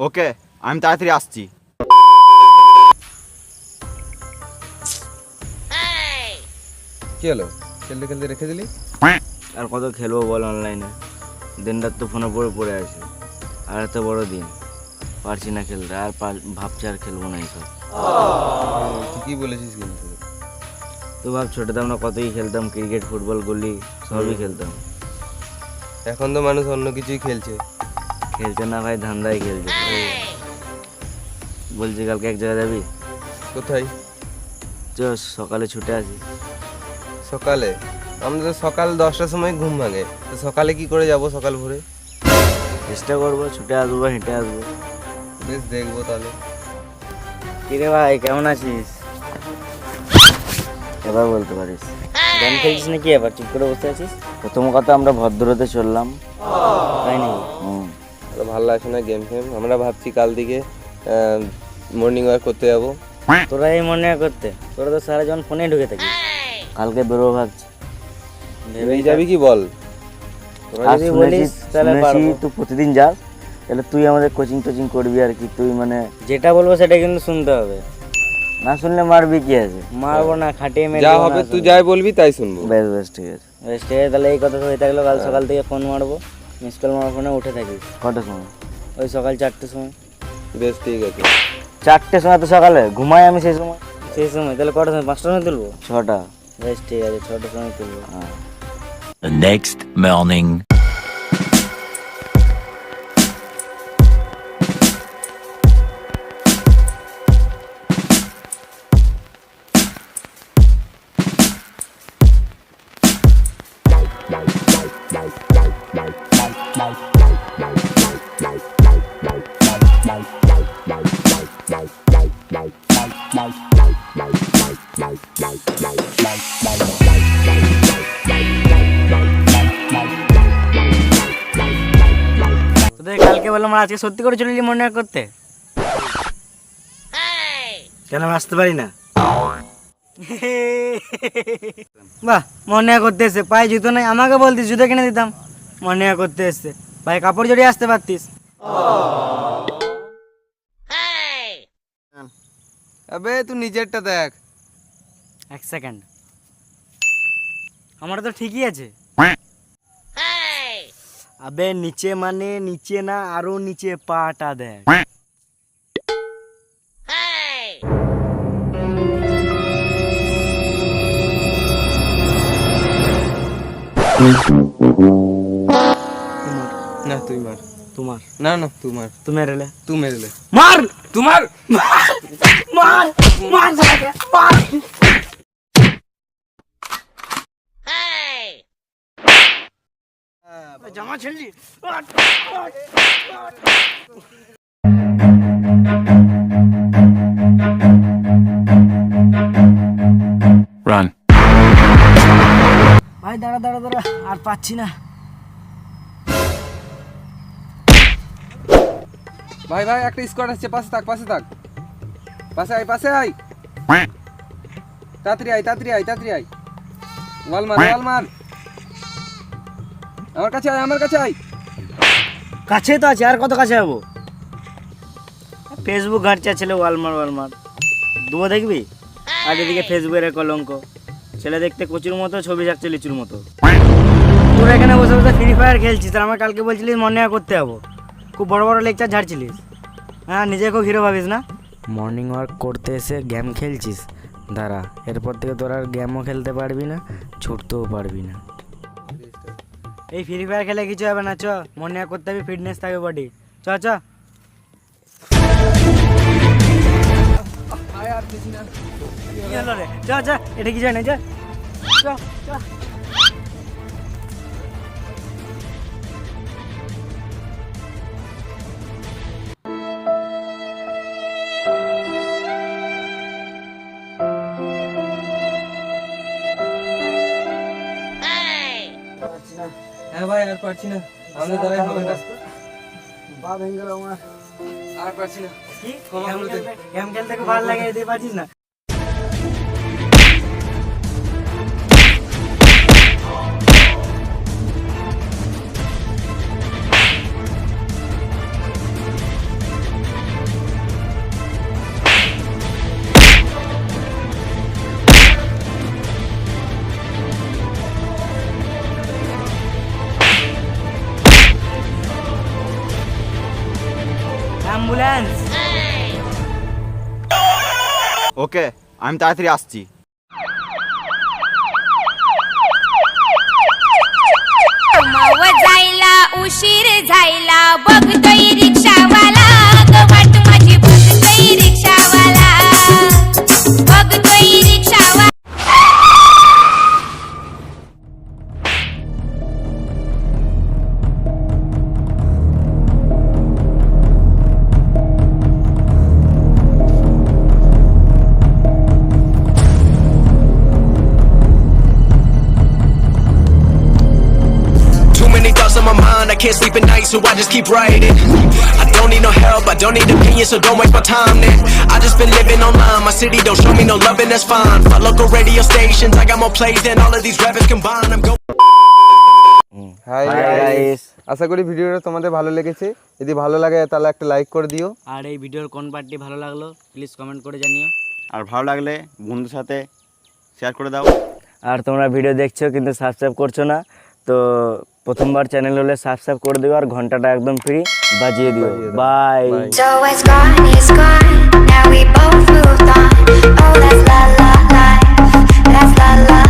ওকে, আমি তাড়াতাড়ি আসছি। কি হলো, খেলতে খেলতে রেখে দিলি? আর কত খেলবো বল অনলাইনে, দিন রাত তো ফোনে পড়ে আছে। আর এত বড় দিন পারছি না খেলতে, আর ভাবছি আর খেলবো না এইসব। ঠিকই বলেছিস কিন্তু। তো ভাব ছোটোতে আমরা কতই খেলতাম, ক্রিকেট, ফুটবল, গুলি সবই খেলতাম। এখন তো মানুষ অন্য কিছুই খেলছে। খেলছে না ভাই, ধান্দায় খেলছে। বলছি কালকে এক জায়গায় যাবি? কোথায়? চ সকালে ছুটে আসি। সকালে? আমরা তো সকাল 10টার সময় ঘুম ভাঙে, তো সকালে কি করে যাব? সকাল ভোরে চেষ্টা করবো, ছুটে আসবো, হেঁটে আসবো। বেশ, দেখবো তাহলে। কিরে ভাই, কেমন আছিস? এবার বলতে পারিস। গেম খেলছিস নাকি? এবার চুপ করে বসে আছিস। প্রথম কথা, আমরা ভদ্রতে চললাম, তাই নাকি? ভালো লাগছে না গেম ফেম। আমরা ভাবছি কাল দিকে মর্নিং ওয়াক করতে যাবো। তোরা এই মনে করতে, তোরা তো সারা যখন ফোনে ঢুকে থাকিস। কালকে বেরোবো ভাবছি। ভেবেই যাবি কি বল? তোরা যদি বলিস তাহলে পারবো। তুই প্রতিদিন যাস, তাহলে তুই আমাদের কোচিং টোচিং করবি আর কি। তুই মানে যেটা বলবো সেটা কিন্তু শুনতে হবে, না শুনলে মারবি। কি আছে? মারবো না, খাটিয়ে মেরে যা হবে তুই যাই বলবি তাই শুনবো। বেশ বেশ, ঠিক আছে। বেশ ঠিক আছে, তাহলে এই কথা হয়ে থাকলো। কাল সকাল থেকে ফোন মারবো, মিস কল মারার ফোনে উঠে থাকিস। কটার সময়? ওই সকাল 4টের সময়। বেশ ঠিক আছে। 4টের সময় তো সকালে ঘুমাই আমি, সেই সময়। তাহলে কটার সময়? 5টার সময় তুলবো? 6টা। বেশ ঠিক আছে, 6টার সময় তুলবো। হ্যাঁ। The next morning. তোদের কালকে বললাম আজকে সত্যি করে চলে এলি মনে করতে, কেন আসতে পারি না? বাহ, মনে করতে এসছে। পায়ে জুতো নাই, আমাকে বলতিস জুতো কিনে দিতাম। মনে করতে এসছে ভাই, কাপড় জড়িয়ে আসতে পারতিস। আবে তুই নিজেরটা দেখ। 1 সেকেন্ড, আমার তো ঠিকই আছে। আবে নিচে মানে নিচে না, আরো নিচে পাটা দেখ। না তুই মার। তোমার না না তুই মার। তুমি মেরেলে, তুই মেরেলে। মার তুই মার। মার মার শালাকে, মার। জামা ছেড়লি। Run. ভাই দাঁড়া দাঁড়া দাঁড়া, আর পাচ্ছি না। ভাই ভাই, একটা স্কোয়াড আসছে, পাশে থাক, পাশে থাক, পাশে আয়, পাশে আয়, তাড়াতাড়ি আয়, তাড়াতাড়ি আয়, তাড়াতাড়ি আয়। ওয়াল মার, ওয়াল মার। আমার কাছে আয়, আমার কাছে আয়। কাছে তো আছে, আর কত কাছে যাবো? ফেসবুক ঘাটছে ছেলে, ওয়ালমার ওয়ালমার দুবো দেখবি। আর এদিকে ফেসবুকের কলঙ্ক, ছেলে দেখতে কচুর মতো, ছবি যাচ্ছে লিচুর মতো। তোর এখানে বসে বসে ফ্রি ফায়ার খেলছিস, আর আমার কালকে বলছিলিস মনে করতে যাবো। খুব বড় বড় লেকচার ঝাড়ছিলিস। হ্যাঁ, নিজে খুব হিরো ভাবিস না? মর্নিং ওয়াক করতে এসে গেম খেলছিস। দাঁড়া, এরপর থেকে তোর আর গেমও খেলতে পারবি না, ছুটতেও পারবি না। এই ফ্রি ফায়ার খেলে কিছু হবে না, চ মর্নিং ওয়াক করতে হবে, ফিটনেস থাকবে বডি। চ চ। কি হলো রে? চ চ, এটা কিছু হয় না, চ চ চ। হ্যাঁ ভাই, আর পারছি না, আমাদের দ্বারাই হবে না। বা ভেঙে গেল আমার। আর পারছি না। কি গেম খেলতে খুব ভালো লাগে, দিতে পারছিস না? অ্যাম্বুলেন্স। ওকে, আমি তাড়াতাড়ি আসছি। मावा जायला उशीर झायला बघतोय रिक्षावाला ग वाट माझी बघतोय रिक्षावाला बघतोय रिक्षावाला Too many thoughts on my mind, I can't sleep at night, so I just keep writing. I don't need no help, I don't need opinions, so don't waste my time then. I just been living online, my city don't show me no love and that's fine. Fuck local radio stations, I got more plays than all of these rappers combined. I'm going. Hi guys, আশা করি ভিডিওটা তোমাদের ভালো লেগেছে। যদি ভালো লাগে তাহলে একটা লাইক করে দিও। আর এই ভিডিওর কোন পার্টটি ভালো লাগলো প্লিজ কমেন্ট করে জানিও। আর ভালো লাগলে বন্ধুর সাথে শেয়ার করে দাও। আর তোমরা ভিডিও দেখছো কিন্তু সাবস্ক্রাইব করছো না, তো প্রথমবার চ্যানেল হলে সাবস্ক্রাইব করে দিও আর ঘন্টাটা একদম ফ্রি বাজিয়ে দিও। By. So what's gone is gone. Now we both moved on. Oh, that's la la life. That's la la